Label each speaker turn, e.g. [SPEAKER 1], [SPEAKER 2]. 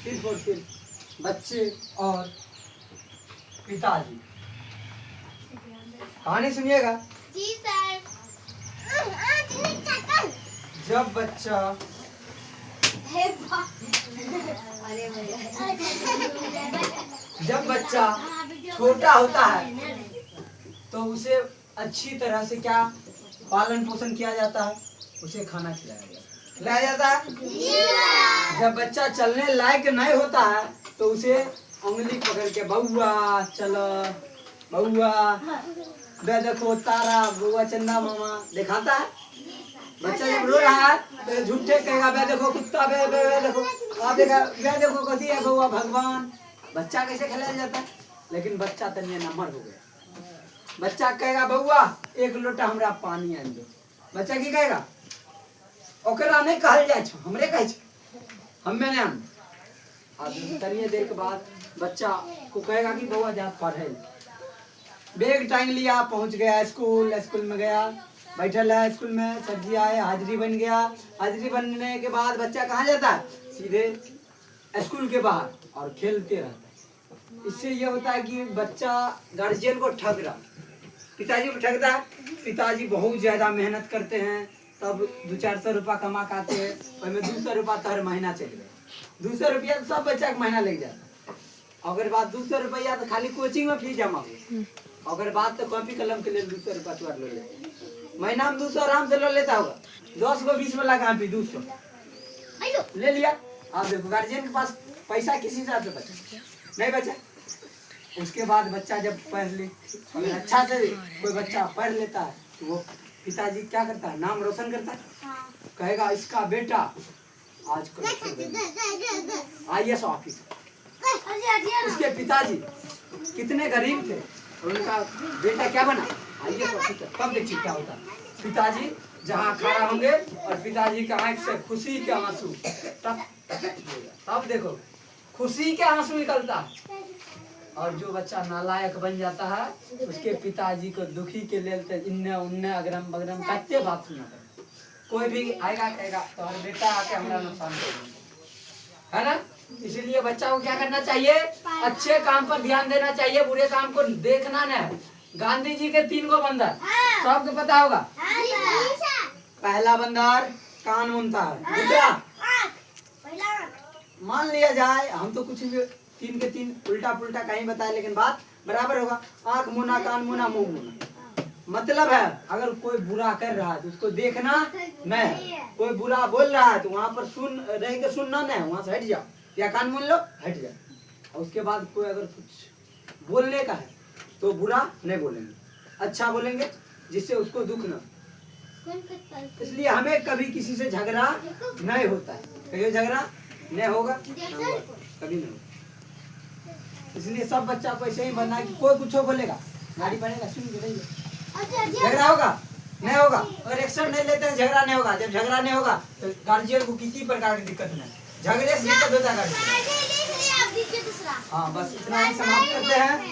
[SPEAKER 1] सिर्फ और सिर्फ बच्चे और पिताजी। कहानी सुनिएगा।
[SPEAKER 2] जी सर।
[SPEAKER 1] जब बच्चा जब बच्चा छोटा होता है तो उसे अच्छी तरह से क्या पालन पोषण किया जाता है, उसे खाना खिलाया जाता है। जब बच्चा चलने लायक नहीं होता है तो उसे उंगली पकड़ के बउआ चलो, बउआ बे देखो तारा, बउआ चंदा मामा दिखाता है। बच्चा जब रो रहा है तो झूठे कहेगा बे देखो कुत्ता, बे बे बे देखो, आप देखा बे देखो कथी है बउआ भगवान। बच्चा कैसे खिलाया जाता है? लेकिन बच्चा तनिया नमर हो गया, बच्चा कहेगा बउआ एक लोटा हमरा पानी आन दो। बच्चा की कहेगा? ओकरा नहीं कहल जाए छो, हमरे कहे छो, हमें नहीं आन। अब तनिए देर के बाद बच्चा को कहेगा कि बउआ जा पढ़े। बैग टांग लिया, पहुंच गया स्कूल। स्कूल में गया, बैठल है स्कूल में, सब्जी आए, हाजिरी बन गया। हाजिरी बनने के बाद बच्चा कहाँ जाता है? सीधे स्कूल के बाहर और खेलते रहता है। इससे ये होता है कि बच्चा गार्जियन को ठग रहा, पिताजी को ठगता है। पिताजी बहुत ज्यादा मेहनत करते हैं, तब 200-400 रुपया कमा के आते हैं, उसमें 200 रुपया तो हर महीना चल गया। 200 रुपया तो सब बच्चा का महीना लग जाता है। अगर बात 200 रुपया तो खाली कोचिंग में फीस जमा हो, अगर बात तो कॉपी कलम के लिए 200 रुपया तो ले लेते, महीना में 200 आराम से लो लेता होगा। 10 को 20 में लगा 200 ले लिया। आप देखो गार्जियन के पास पैसा किसी हिसाब से बचा नहीं बचा। उसके बाद बच्चा जब पढ़ ले, अगर अच्छा से कोई बच्चा पढ़ लेता है तो वो पिताजी क्या करता है? नाम रोशन करता है। कहेगा इसका बेटा आज IAS ऑफिसर। उसके पिताजी कितने गरीब थे और उनका बेटा क्या बना? IAS officer. तब देखिए क्या होता है, पिताजी जहाँ खड़ा होंगे और पिताजी के आंख से खुशी के आंसू, तब देखो खुशी के आंसू निकलता है। और जो बच्चा नालायक बन जाता है उसके पिताजी को दुखी के लेते इन्ने उन्ने अगरम बगरम कच्चे बात सुना कर। कोई भी आएगा कहेगा तो हर बेटा आके हमारा नुकसान करेगा, है ना। इसीलिए बच्चा को क्या करना चाहिए? अच्छे काम पर ध्यान देना चाहिए, बुरे काम को देखना नहीं। गांधी जी के 3 गो बंदर सबको पता होगा। पहला बंदर कान मुनता है, दूसरा मान लिया जाए हम तो कुछ भी 3 के 3 उल्टा पुल्टा कहीं बताए लेकिन बात बराबर होगा। आंख मुना, कान मुना, मुंह मुना। मतलब है अगर कोई बुरा कर रहा है तो उसको देखना नहीं है, कोई बुरा बोल रहा है तो वहां पर सुन रह के सुनना नहीं है, वहां से हट जाओ या कान मुन लो हट जाओ। और उसके बाद कोई अगर कुछ बोलने का है तो बुरा नहीं बोलेंगे, अच्छा बोलेंगे जिससे उसको दुख न। इसलिए हमें कभी किसी से झगड़ा नहीं होता है, कभी झगड़ा नहीं होगा, कभी नहीं होगा। इसलिए सब बच्चा को ऐसे ही बनना है कि कोई कुछ बोलेगा गाड़ी पड़ेगा सुन के रहिए। झगड़ा होगा नहीं होगा, और एक्शन नहीं लेते हैं झगड़ा नहीं होगा। जब झगड़ा नहीं होगा तो गार्जियन को किसी प्रकार की दिक्कत नहीं, झगड़े से दिक्कत होता है गार्जियन। हाँ बस इतना ही समाप्त करते हैं।